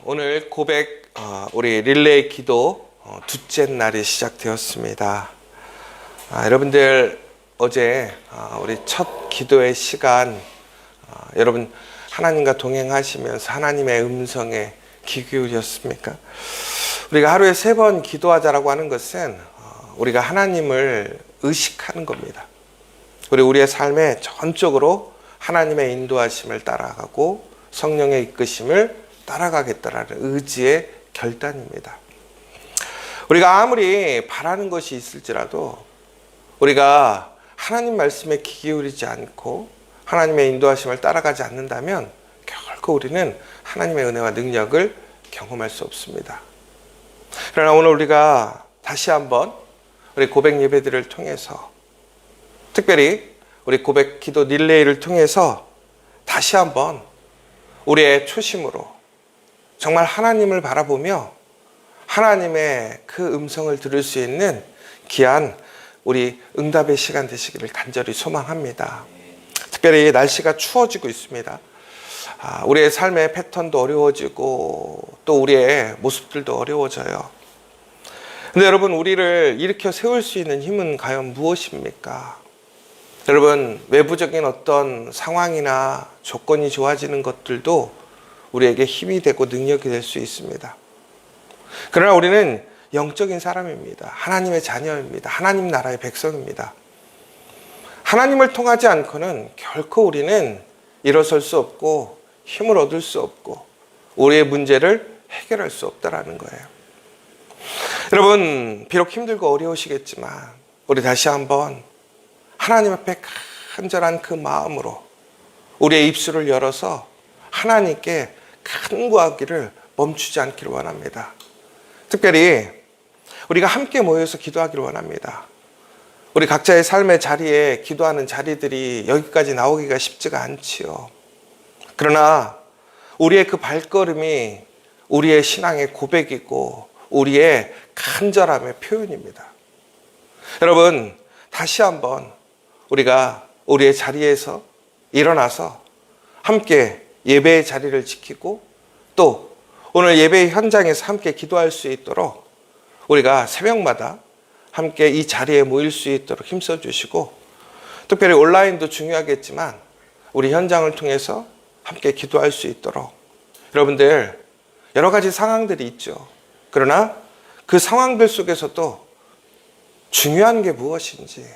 오늘 고백 우리 릴레이 기도 둘째 날이 시작되었습니다. 여러분들 어제 우리 첫 기도의 시간 여러분 하나님과 동행하시면서 하나님의 음성에 귀 기울였습니까? 우리가 하루에 3번 기도하자라고 하는 것은 우리가 하나님을 의식하는 겁니다. 우리의 삶에 전적으로 하나님의 인도하심을 따라가고 성령의 이끄심을 따라가겠다라는 의지의 결단입니다. 우리가 아무리 바라는 것이 있을지라도 우리가 하나님 말씀에 귀 기울이지 않고 하나님의 인도하심을 따라가지 않는다면 결코 우리는 하나님의 은혜와 능력을 경험할 수 없습니다. 그러나 오늘 우리가 다시 한번 우리 고백 예배들을 통해서 특별히 우리 고백 기도 릴레이를 통해서 다시 한번 우리의 초심으로 정말 하나님을 바라보며 하나님의 그 음성을 들을 수 있는 귀한 우리 응답의 시간 되시기를 간절히 소망합니다. 특별히 날씨가 추워지고 있습니다. 우리의 삶의 패턴도 어려워지고 또 우리의 모습들도 어려워져요. 근데 여러분, 우리를 일으켜 세울 수 있는 힘은 과연 무엇입니까? 여러분, 외부적인 어떤 상황이나 조건이 좋아지는 것들도 우리에게 힘이 되고 능력이 될 수 있습니다. 그러나 우리는 영적인 사람입니다. 하나님의 자녀입니다. 하나님 나라의 백성입니다. 하나님을 통하지 않고는 결코 우리는 일어설 수 없고 힘을 얻을 수 없고 우리의 문제를 해결할 수 없다라는 거예요. 여러분, 비록 힘들고 어려우시겠지만 우리 다시 한번 하나님 앞에 간절한 그 마음으로 우리의 입술을 열어서 하나님께 간구하기를 멈추지 않기를 원합니다. 특별히 우리가 함께 모여서 기도하기를 원합니다. 우리 각자의 삶의 자리에 기도하는 자리들이 여기까지 나오기가 쉽지가 않지요. 그러나 우리의 그 발걸음이 우리의 신앙의 고백이고 우리의 간절함의 표현입니다. 여러분, 다시 한번 우리가 우리의 자리에서 일어나서 함께 예배의 자리를 지키고 또 오늘 예배의 현장에서 함께 기도할 수 있도록 우리가 새벽마다 함께 이 자리에 모일 수 있도록 힘써 주시고, 특별히 온라인도 중요하겠지만 우리 현장을 통해서 함께 기도할 수 있도록, 여러분들 여러 가지 상황들이 있죠. 그러나 그 상황들 속에서도 중요한 게 무엇인지,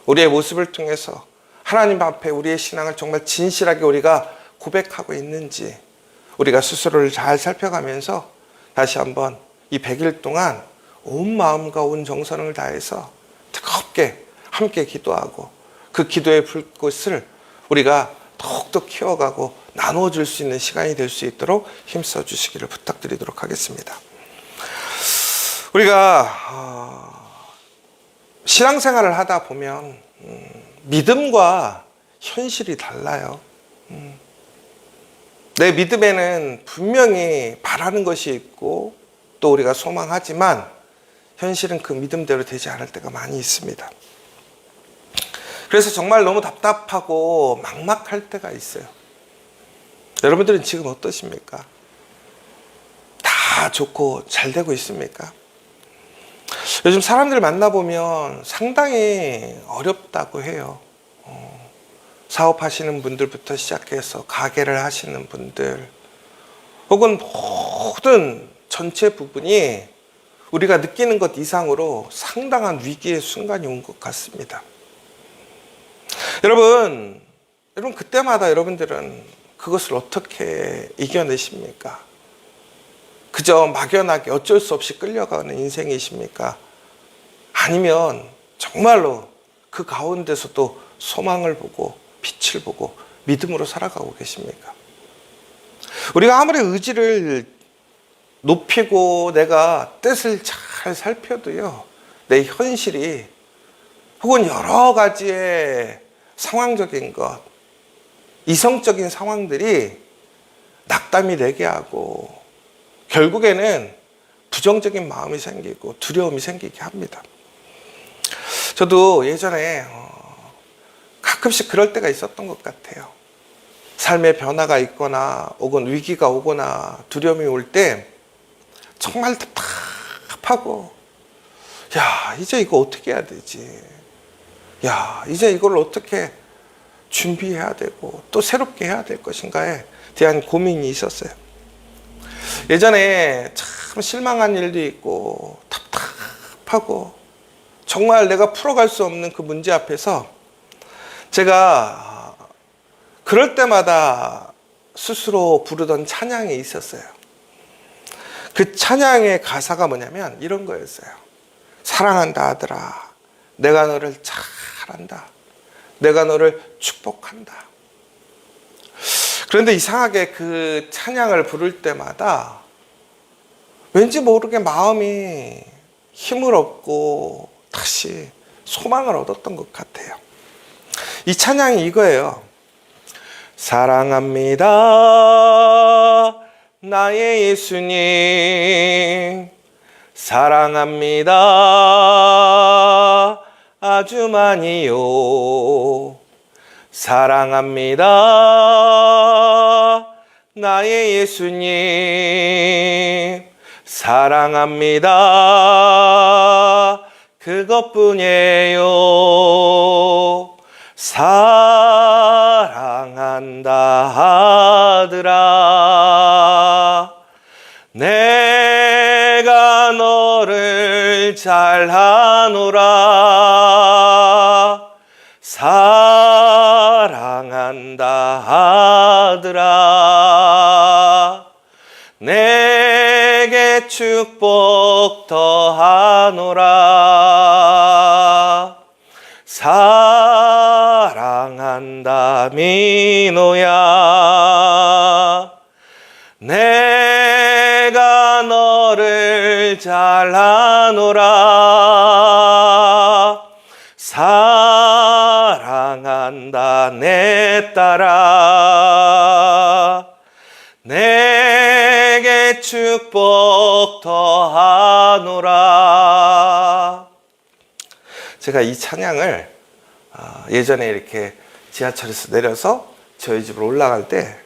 우리의 모습을 통해서 하나님 앞에 우리의 신앙을 정말 진실하게 우리가 고백하고 있는지 우리가 스스로를 잘 살펴가면서 다시 한번 이 100일 동안 온 마음과 온 정성을 다해서 뜨겁게 함께 기도하고 그 기도의 불꽃을 우리가 더욱더 키워가고 나누어줄 수 있는 시간이 될 수 있도록 힘써 주시기를 부탁드리도록 하겠습니다. 우리가 신앙생활을 하다 보면 믿음과 현실이 달라요. 내 믿음에는 분명히 바라는 것이 있고 또 우리가 소망하지만 현실은 그 믿음대로 되지 않을 때가 많이 있습니다. 그래서 정말 너무 답답하고 막막할 때가 있어요. 여러분들은 지금 어떠십니까? 다 좋고 잘 되고 있습니까? 요즘 사람들 만나보면 상당히 어렵다고 해요. 사업하시는 분들부터 시작해서 가게를 하시는 분들, 혹은 모든 전체 부분이 우리가 느끼는 것 이상으로 상당한 위기의 순간이 온 것 같습니다. 여러분 그때마다 여러분들은 그것을 어떻게 이겨내십니까? 그저 막연하게 어쩔 수 없이 끌려가는 인생이십니까? 아니면 정말로 그 가운데서도 소망을 보고 빛을 보고 믿음으로 살아가고 계십니까? 우리가 아무리 의지를 높이고 내가 뜻을 잘 살펴도요, 내 현실이 혹은 여러 가지의 상황적인 것, 이성적인 상황들이 낙담이 되게 하고 결국에는 부정적인 마음이 생기고 두려움이 생기게 합니다. 저도 예전에 가끔씩 그럴 때가 있었던 것 같아요. 삶의 변화가 있거나 혹은 위기가 오거나 두려움이 올 때 정말 답답하고, 야, 이제 이거 어떻게 해야 되지? 야, 이제 이걸 어떻게 준비해야 되고 또 새롭게 해야 될 것인가에 대한 고민이 있었어요. 예전에 참 실망한 일도 있고 답답하고 정말 내가 풀어갈 수 없는 그 문제 앞에서 제가 그럴 때마다 스스로 부르던 찬양이 있었어요. 그 찬양의 가사가 뭐냐면 이런 거였어요. 사랑한다 아들아, 내가 너를 잘 안다. 내가 너를 축복한다. 그런데 이상하게 그 찬양을 부를 때마다 왠지 모르게 마음이 힘을 얻고 다시 소망을 얻었던 것 같아요. 이 찬양이 이거예요. 사랑합니다 나의 예수님, 사랑합니다 아주 많이요. 사랑합니다 나의 예수님, 사랑합니다 그것뿐이에요. 사랑한다 아들아, 내가 너를 잘 아노라. 사랑한다 아들아, 내게 축복 더하노라. 사랑한다 민호야, 내가 너를 잘 아노라. 사랑한다 내 딸아, 내게 축복 더하노라. 제가 이 찬양을 예전에 이렇게 지하철에서 내려서 저희 집으로 올라갈 때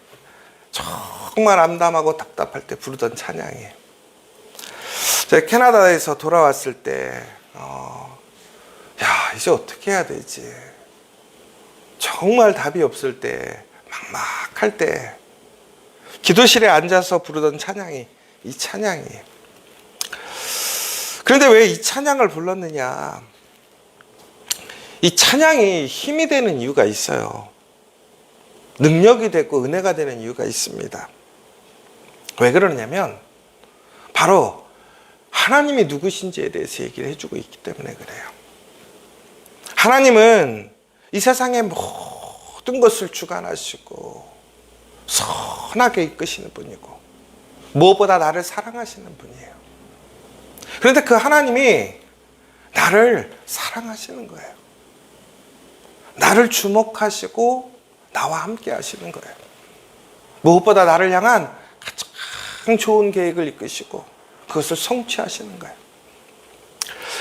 정말 암담하고 답답할 때 부르던 찬양이에요. 제가 캐나다에서 돌아왔을 때 야, 이제 어떻게 해야 되지? 정말 답이 없을 때, 막막할 때 기도실에 앉아서 부르던 찬양이 이 찬양이에요. 그런데 왜 이 찬양을 불렀느냐? 이 찬양이 힘이 되는 이유가 있어요. 능력이 되고 은혜가 되는 이유가 있습니다. 왜 그러냐면 바로 하나님이 누구신지에 대해서 얘기를 해주고 있기 때문에 그래요. 하나님은 이 세상의 모든 것을 주관하시고 선하게 이끄시는 분이고 무엇보다 나를 사랑하시는 분이에요. 그런데 그 하나님이 나를 사랑하시는 거예요. 나를 주목하시고 나와 함께 하시는 거예요. 무엇보다 나를 향한 가장 좋은 계획을 이끄시고 그것을 성취하시는 거예요.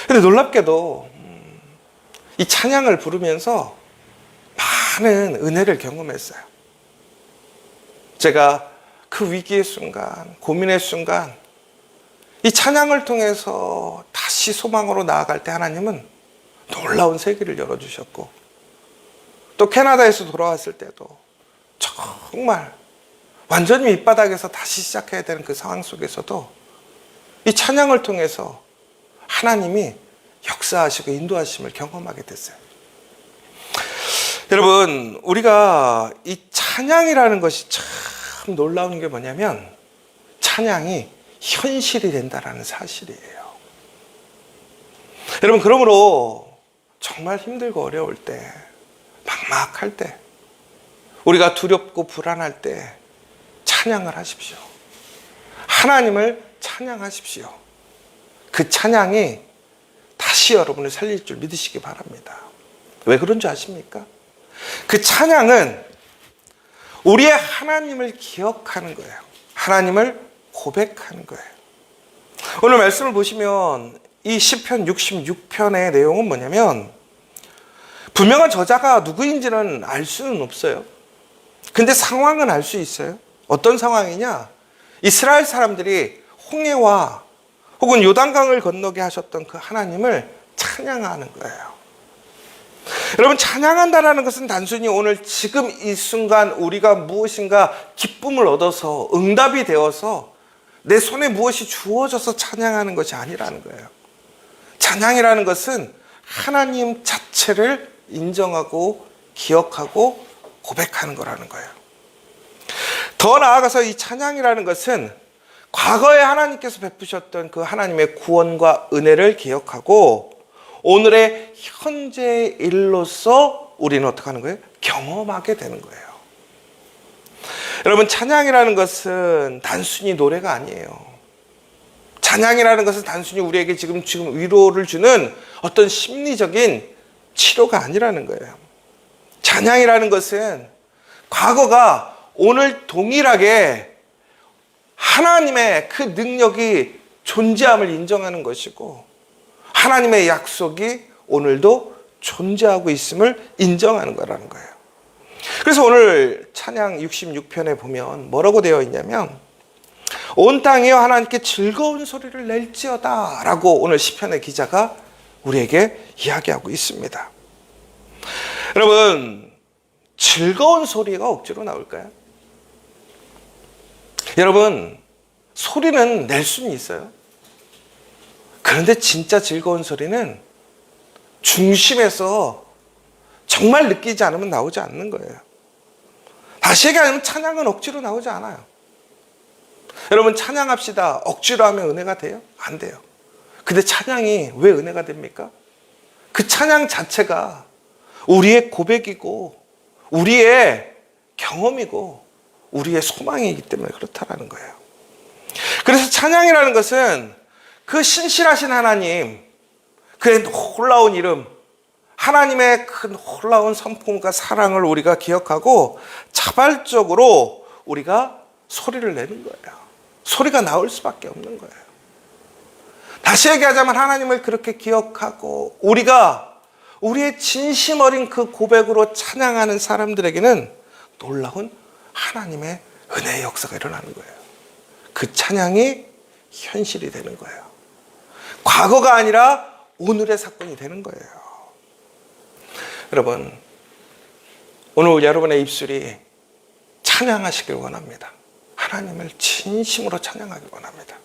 그런데 놀랍게도 이 찬양을 부르면서 많은 은혜를 경험했어요. 제가 그 위기의 순간, 고민의 순간 이 찬양을 통해서 다시 소망으로 나아갈 때 하나님은 놀라운 세계를 열어주셨고, 또 캐나다에서 돌아왔을 때도 정말 완전히 밑바닥에서 다시 시작해야 되는 그 상황 속에서도 이 찬양을 통해서 하나님이 역사하시고 인도하심을 경험하게 됐어요. 여러분, 우리가 이 찬양이라는 것이 참 놀라운 게 뭐냐면 찬양이 현실이 된다는 사실이에요. 여러분, 그러므로 정말 힘들고 어려울 때, 막막할 때, 우리가 두렵고 불안할 때 찬양을 하십시오. 하나님을 찬양하십시오. 그 찬양이 다시 여러분을 살릴 줄 믿으시기 바랍니다. 왜 그런 줄 아십니까? 그 찬양은 우리의 하나님을 기억하는 거예요. 하나님을 고백하는 거예요. 오늘 말씀을 보시면 이 시편 66편의 내용은 뭐냐면 분명한 저자가 누구인지는 알 수는 없어요. 근데 상황은 알 수 있어요. 어떤 상황이냐? 이스라엘 사람들이 홍해와 혹은 요단강을 건너게 하셨던 그 하나님을 찬양하는 거예요. 여러분, 찬양한다라는 것은 단순히 오늘 지금 이 순간 우리가 무엇인가 기쁨을 얻어서 응답이 되어서 내 손에 무엇이 주어져서 찬양하는 것이 아니라는 거예요. 찬양이라는 것은 하나님 자체를 인정하고 기억하고 고백하는 거라는 거예요. 더 나아가서 이 찬양이라는 것은 과거에 하나님께서 베푸셨던 그 하나님의 구원과 은혜를 기억하고 오늘의 현재의 일로서 우리는 어떻게 하는 거예요? 경험하게 되는 거예요. 여러분, 찬양이라는 것은 단순히 노래가 아니에요. 찬양이라는 것은 단순히 우리에게 지금 위로를 주는 어떤 심리적인 치료가 아니라는 거예요. 찬양이라는 것은 과거가 오늘 동일하게 하나님의 그 능력이 존재함을 인정하는 것이고 하나님의 약속이 오늘도 존재하고 있음을 인정하는 거라는 거예요. 그래서 오늘 찬양 66편에 보면 뭐라고 되어 있냐면 온 땅이여 하나님께 즐거운 소리를 낼지어다 라고 오늘 시편의 기자가 우리에게 이야기하고 있습니다. 여러분, 즐거운 소리가 억지로 나올까요? 여러분, 소리는 낼 수는 있어요. 그런데 진짜 즐거운 소리는 중심에서 정말 느끼지 않으면 나오지 않는 거예요. 다시 얘기하면 찬양은 억지로 나오지 않아요. 여러분, 찬양합시다. 억지로 하면 은혜가 돼요? 안 돼요. 근데 찬양이 왜 은혜가 됩니까? 그 찬양 자체가 우리의 고백이고 우리의 경험이고 우리의 소망이기 때문에 그렇다라는 거예요. 그래서 찬양이라는 것은 그 신실하신 하나님, 그의 놀라운 이름, 하나님의 그 놀라운 성품과 사랑을 우리가 기억하고 자발적으로 우리가 소리를 내는 거예요. 소리가 나올 수밖에 없는 거예요. 다시 얘기하자면 하나님을 그렇게 기억하고 우리가 우리의 진심 어린 그 고백으로 찬양하는 사람들에게는 놀라운 하나님의 은혜의 역사가 일어나는 거예요. 그 찬양이 현실이 되는 거예요. 과거가 아니라 오늘의 사건이 되는 거예요. 여러분, 오늘 여러분의 입술이 찬양하시길 원합니다. 하나님을 진심으로 찬양하길 원합니다.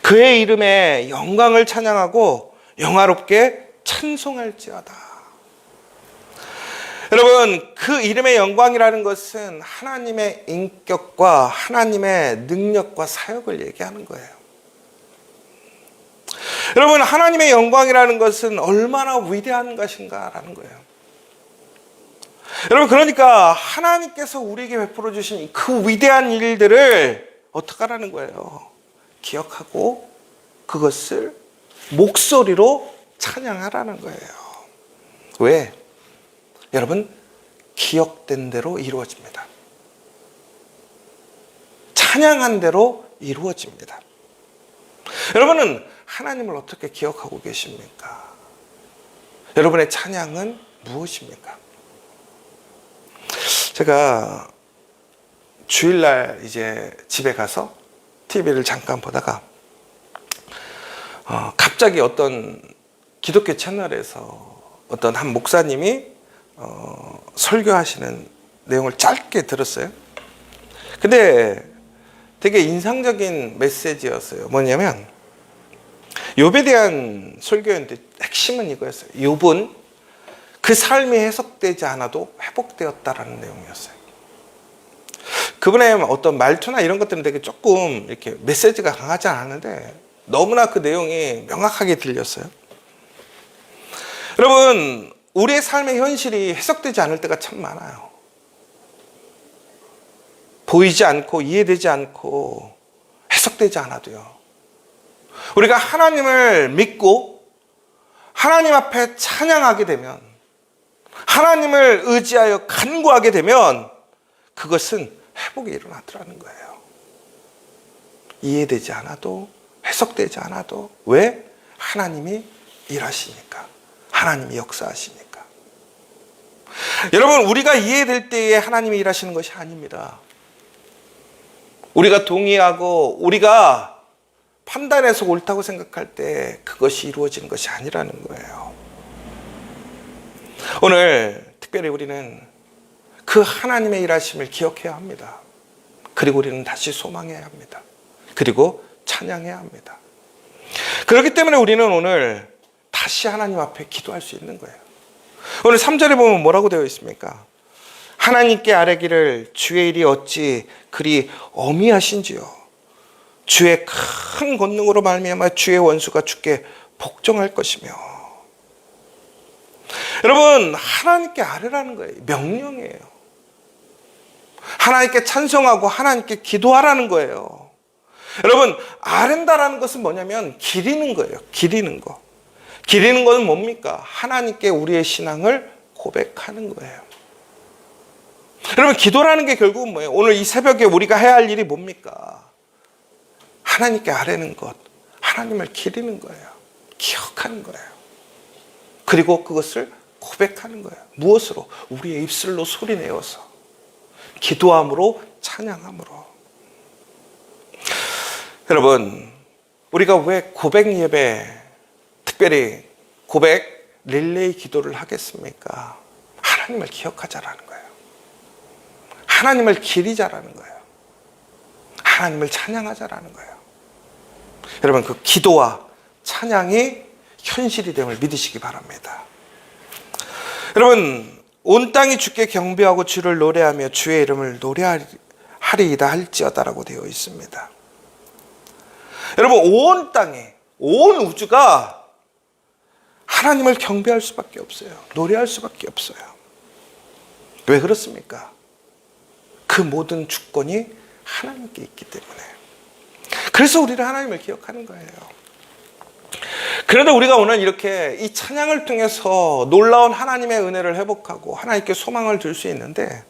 그의 이름에 영광을 찬양하고 영화롭게 찬송할지어다. 여러분, 그 이름의 영광이라는 것은 하나님의 인격과 하나님의 능력과 사역을 얘기하는 거예요. 여러분, 하나님의 영광이라는 것은 얼마나 위대한 것인가라는 거예요. 여러분, 그러니까 하나님께서 우리에게 베풀어 주신 그 위대한 일들을 어떻게 하라는 거예요? 기억하고 그것을 목소리로 찬양하라는 거예요. 왜? 여러분, 기억된 대로 이루어집니다. 찬양한 대로 이루어집니다. 여러분은 하나님을 어떻게 기억하고 계십니까? 여러분의 찬양은 무엇입니까? 제가 주일날 이제 집에 가서 TV를 잠깐 보다가 갑자기 어떤 기독교 채널에서 어떤 한 목사님이 설교하시는 내용을 짧게 들었어요. 근데 되게 인상적인 메시지였어요. 뭐냐면 욥에 대한 설교였는데 핵심은 이거였어요. 욥은 그 삶이 해석되지 않아도 회복되었다라는 내용이었어요. 그분의 어떤 말투나 이런 것들은 되게 조금 이렇게 메시지가 강하지 않았는데 너무나 그 내용이 명확하게 들렸어요. 여러분, 우리의 삶의 현실이 해석되지 않을 때가 참 많아요. 보이지 않고 이해되지 않고 해석되지 않아도요. 우리가 하나님을 믿고 하나님 앞에 찬양하게 되면, 하나님을 의지하여 간구하게 되면 그것은 회복이 일어나더라는 거예요. 이해되지 않아도, 해석되지 않아도. 왜? 하나님이 일하시니까. 하나님이 역사하시니까. 여러분, 우리가 이해될 때에 하나님이 일하시는 것이 아닙니다. 우리가 동의하고 우리가 판단해서 옳다고 생각할 때 그것이 이루어지는 것이 아니라는 거예요. 오늘 특별히 우리는 그 하나님의 일하심을 기억해야 합니다. 그리고 우리는 다시 소망해야 합니다. 그리고 찬양해야 합니다. 그렇기 때문에 우리는 오늘 다시 하나님 앞에 기도할 수 있는 거예요. 오늘 3절에 보면 뭐라고 되어 있습니까? 하나님께 아뢰기를 주의 일이 어찌 그리 어미하신지요. 주의 큰 권능으로 말미암아 주의 원수가 주께 복종할 것이며. 여러분, 하나님께 아뢰라는 거예요. 명령이에요. 하나님께 찬송하고 하나님께 기도하라는 거예요. 여러분, 아랜다라는 것은 뭐냐면 기리는 거예요. 기리는 거. 기리는 것은 뭡니까? 하나님께 우리의 신앙을 고백하는 거예요. 여러분, 기도라는 게 결국은 뭐예요? 오늘 이 새벽에 우리가 해야 할 일이 뭡니까? 하나님께 아뢰는 것, 하나님을 기리는 거예요. 기억하는 거예요. 그리고 그것을 고백하는 거예요. 무엇으로? 우리의 입술로 소리내어서, 기도함으로, 찬양함으로. 여러분, 우리가 왜 고백 예배, 특별히 고백 릴레이 기도를 하겠습니까? 하나님을 기억하자라는 거예요. 하나님을 기리자라는 거예요. 하나님을 찬양하자라는 거예요. 여러분, 그 기도와 찬양이 현실이 됨을 믿으시기 바랍니다. 여러분, 온 땅이 주께 경배하고 주를 노래하며 주의 이름을 노래하리이다 할지어다라고 되어 있습니다. 여러분, 온 땅에, 온 우주가 하나님을 경배할 수밖에 없어요. 노래할 수밖에 없어요. 왜 그렇습니까? 그 모든 주권이 하나님께 있기 때문에. 그래서 우리는 하나님을 기억하는 거예요. 그런데 우리가 오늘 이렇게 이 찬양을 통해서 놀라운 하나님의 은혜를 회복하고 하나님께 소망을 둘 수 있는데,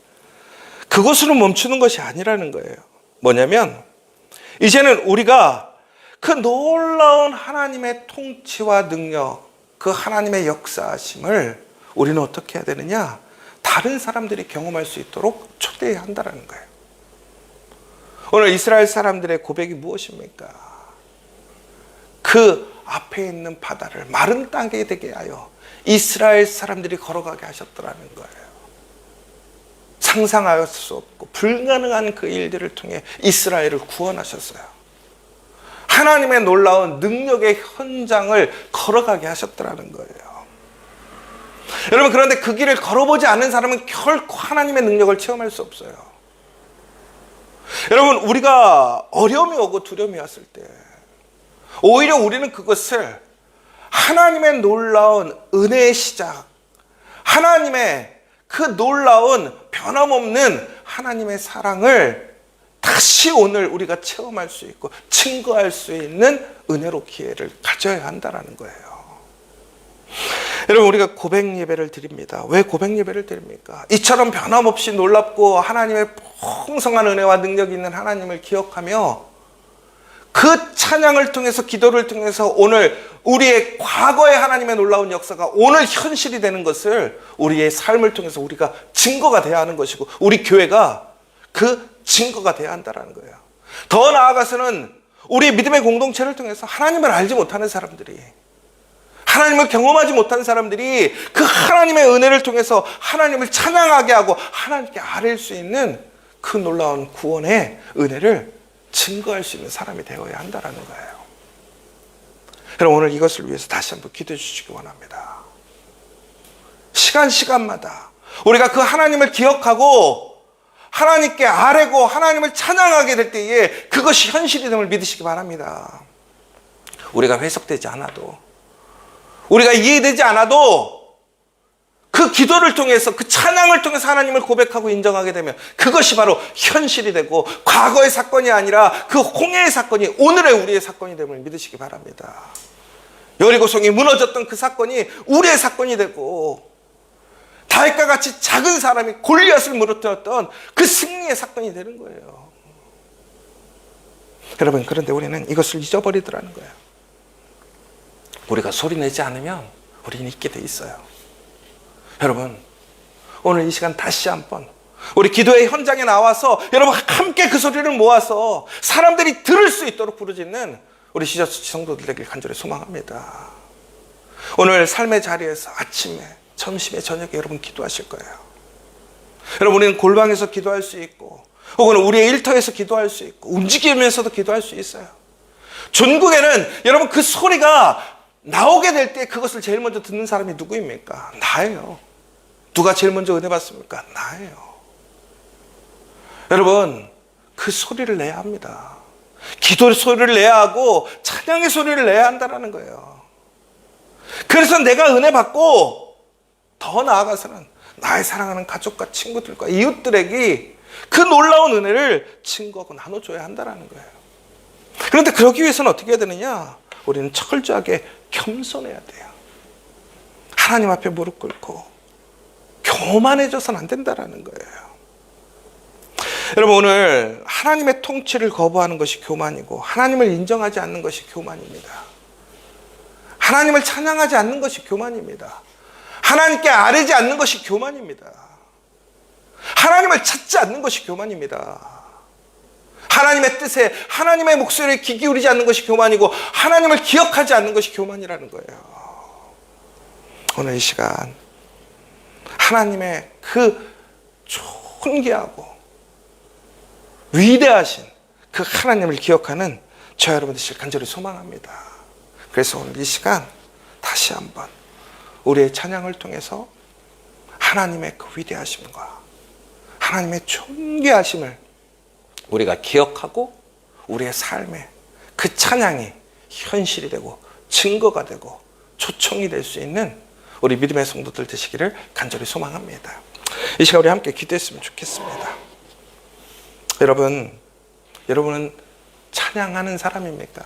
그것으로 멈추는 것이 아니라는 거예요. 뭐냐면 이제는 우리가 그 놀라운 하나님의 통치와 능력, 그 하나님의 역사하심을 우리는 어떻게 해야 되느냐? 다른 사람들이 경험할 수 있도록 초대해야 한다는 거예요. 오늘 이스라엘 사람들의 고백이 무엇입니까? 그 앞에 있는 바다를 마른 땅에 되게 하여 이스라엘 사람들이 걸어가게 하셨더라는 거예요. 상상할 수 없고 불가능한 그 일들을 통해 이스라엘을 구원하셨어요. 하나님의 놀라운 능력의 현장을 걸어가게 하셨더라는 거예요. 여러분, 그런데 그 길을 걸어보지 않은 사람은 결코 하나님의 능력을 체험할 수 없어요. 여러분, 우리가 어려움이 오고 두려움이 왔을 때 오히려 우리는 그것을 하나님의 놀라운 은혜의 시작, 하나님의 그 놀라운 변함없는 하나님의 사랑을 다시 오늘 우리가 체험할 수 있고 증거할 수 있는 은혜로 기회를 가져야 한다는 거예요. 여러분, 우리가 고백 예배를 드립니다. 왜 고백 예배를 드립니까? 이처럼 변함없이 놀랍고 하나님의 풍성한 은혜와 능력이 있는 하나님을 기억하며 그 찬양을 통해서, 기도를 통해서 오늘 우리의 과거의 하나님의 놀라운 역사가 오늘 현실이 되는 것을 우리의 삶을 통해서 우리가 증거가 돼야 하는 것이고, 우리 교회가 그 증거가 돼야 한다는 거예요. 더 나아가서는 우리 믿음의 공동체를 통해서 하나님을 알지 못하는 사람들이, 하나님을 경험하지 못한 사람들이 그 하나님의 은혜를 통해서 하나님을 찬양하게 하고 하나님께 아뢰일 수 있는 그 놀라운 구원의 은혜를 증거할 수 있는 사람이 되어야 한다는 거예요. 여러분, 오늘 이것을 위해서 다시 한번 기도해 주시기 원합니다. 시간마다 우리가 그 하나님을 기억하고 하나님께 아뢰고 하나님을 찬양하게 될 때에 그것이 현실이 됨을 믿으시기 바랍니다. 우리가 회석되지 않아도, 우리가 이해되지 않아도 그 기도를 통해서, 그 찬양을 통해서 하나님을 고백하고 인정하게 되면 그것이 바로 현실이 되고, 과거의 사건이 아니라 그 홍해의 사건이 오늘의 우리의 사건이 됨을 믿으시기 바랍니다. 여리고성이 무너졌던 그 사건이 우리의 사건이 되고, 다윗과 같이 작은 사람이 골리앗을 무너뜨렸던 그 승리의 사건이 되는 거예요. 여러분, 그런데 우리는 이것을 잊어버리더라는 거예요. 우리가 소리내지 않으면 우리는 잊게 돼 있어요. 여러분, 오늘 이 시간 다시 한번 우리 기도의 현장에 나와서 여러분 함께 그 소리를 모아서 사람들이 들을 수 있도록 부르짖는 우리 시저스 성도들 되길 간절히 소망합니다. 오늘 삶의 자리에서 아침에, 점심에, 저녁에 여러분 기도하실 거예요. 여러분 우리는 골방에서 기도할 수 있고 혹은 우리의 일터에서 기도할 수 있고 움직이면서도 기도할 수 있어요. 전국에는 여러분 그 소리가 나오게 될 때 그것을 제일 먼저 듣는 사람이 누구입니까? 나예요. 누가 제일 먼저 은혜 받습니까? 나예요. 여러분 그 소리를 내야 합니다. 기도의 소리를 내야 하고 찬양의 소리를 내야 한다는 거예요. 그래서 내가 은혜 받고 더 나아가서는 나의 사랑하는 가족과 친구들과 이웃들에게 그 놀라운 은혜를 증거하고 나눠줘야 한다는 거예요. 그런데 그러기 위해서는 어떻게 해야 되느냐? 우리는 철저하게 겸손해야 돼요. 하나님 앞에 무릎 꿇고 교만해져서는 안 된다는 거예요. 여러분 오늘 하나님의 통치를 거부하는 것이 교만이고 하나님을 인정하지 않는 것이 교만입니다. 하나님을 찬양하지 않는 것이 교만입니다. 하나님께 아뢰지 않는 것이 교만입니다. 하나님을 찾지 않는 것이 교만입니다. 하나님의 뜻에 하나님의 목소리에 귀 기울이지 않는 것이 교만이고 하나님을 기억하지 않는 것이 교만이라는 거예요. 오늘 이 시간 하나님의 그 존귀하고 위대하신 그 하나님을 기억하는 저 여러분 되시길 간절히 소망합니다. 그래서 오늘 이 시간 다시 한번 우리의 찬양을 통해서 하나님의 그 위대하심과 하나님의 존귀하심을 우리가 기억하고 우리의 삶에 그 찬양이 현실이 되고 증거가 되고 초청이 될 수 있는 우리 믿음의 성도들 되시기를 간절히 소망합니다. 이 시간 우리 함께 기도했으면 좋겠습니다. 여러분은 찬양하는 사람입니까?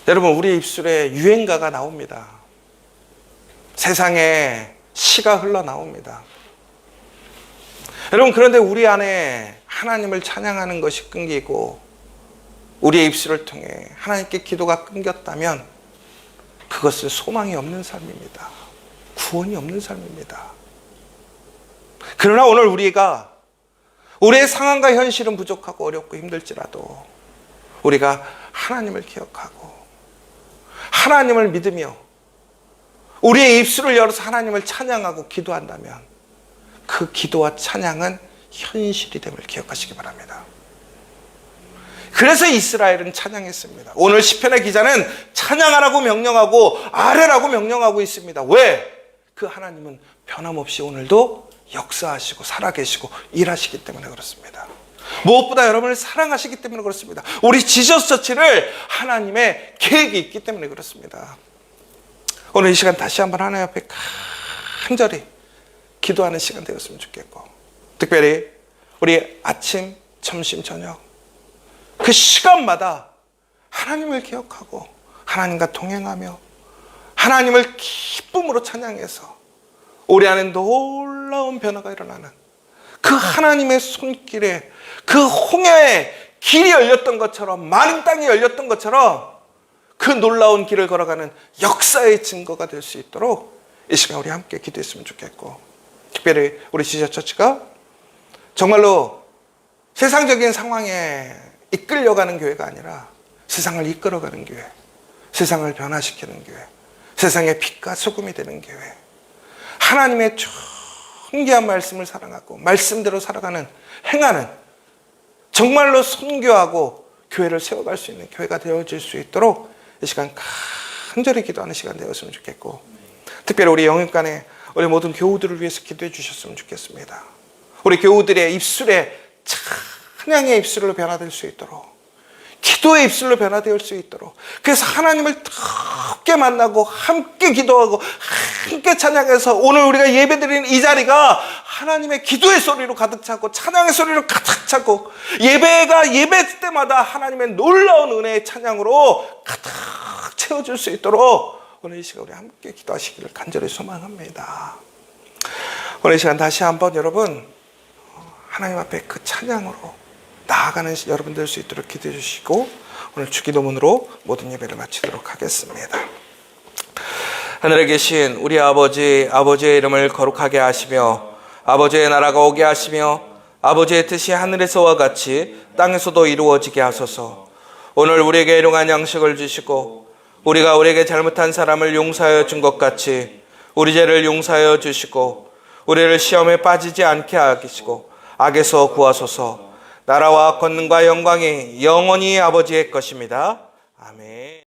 여러분 우리 입술에 유행가가 나옵니다. 세상에 시가 흘러나옵니다. 여러분 그런데 우리 안에 하나님을 찬양하는 것이 끊기고 우리의 입술을 통해 하나님께 기도가 끊겼다면 그것은 소망이 없는 삶입니다. 구원이 없는 삶입니다. 그러나 오늘 우리가 우리의 상황과 현실은 부족하고 어렵고 힘들지라도 우리가 하나님을 기억하고 하나님을 믿으며 우리의 입술을 열어서 하나님을 찬양하고 기도한다면 그 기도와 찬양은 현실이 됨을 기억하시기 바랍니다. 그래서 이스라엘은 찬양했습니다. 오늘 시편의 기자는 찬양하라고 명령하고 아뢰라고 명령하고 있습니다. 왜? 그 하나님은 변함없이 오늘도 역사하시고 살아계시고 일하시기 때문에 그렇습니다. 무엇보다 여러분을 사랑하시기 때문에 그렇습니다. 우리 지저스 처치를 하나님의 계획이 있기 때문에 그렇습니다. 오늘 이 시간 다시 한번 하나님 앞에 간절히 기도하는 시간 되었으면 좋겠고 특별히 우리 아침, 점심, 저녁 그 시간마다 하나님을 기억하고 하나님과 동행하며 하나님을 기쁨으로 찬양해서 우리 안에 놀라운 변화가 일어나는 그 하나님의 손길에 그 홍해의 길이 열렸던 것처럼 마른 땅이 열렸던 것처럼 그 놀라운 길을 걸어가는 역사의 증거가 될 수 있도록 이 시간 우리 함께 기도했으면 좋겠고 특별히 우리 지저처치가 정말로 세상적인 상황에 이끌려가는 교회가 아니라 세상을 이끌어가는 교회, 세상을 변화시키는 교회, 세상의 빛과 소금이 되는 교회, 하나님의 존귀한 말씀을 사랑하고 말씀대로 살아가는 행하는 정말로 선교하고 교회를 세워갈 수 있는 교회가 되어질 수 있도록 이 시간 간절히 기도하는 시간 되었으면 좋겠고 특별히 우리 영육간에 우리 모든 교우들을 위해서 기도해 주셨으면 좋겠습니다. 우리 교우들의 입술에 찬양의 입술로 변화될 수 있도록 기도의 입술로 변화될 수 있도록 그래서 하나님을 함께 만나고 함께 기도하고 함께 찬양해서 오늘 우리가 예배드리는 이 자리가 하나님의 기도의 소리로 가득 차고 찬양의 소리로 가득 차고 예배가 예배 때마다 하나님의 놀라운 은혜의 찬양으로 가득 채워줄 수 있도록 오늘 이 시간 우리 함께 기도하시기를 간절히 소망합니다. 오늘 이 시간 다시 한번 여러분 하나님 앞에 그 찬양으로 나아가는 여러분 될 수 있도록 기도해 주시고 오늘 주기도문으로 모든 예배를 마치도록 하겠습니다. 하늘에 계신 우리 아버지의 이름을 거룩하게 하시며 아버지의 나라가 오게 하시며 아버지의 뜻이 하늘에서와 같이 땅에서도 이루어지게 하소서. 오늘 우리에게 일용할 양식을 주시고 우리가 우리에게 잘못한 사람을 용서하여 준 것 같이 우리 죄를 용서하여 주시고 우리를 시험에 빠지지 않게 하시고 악에서 구하소서. 나라와 권능과 영광이 영원히 아버지의 것입니다. 아멘.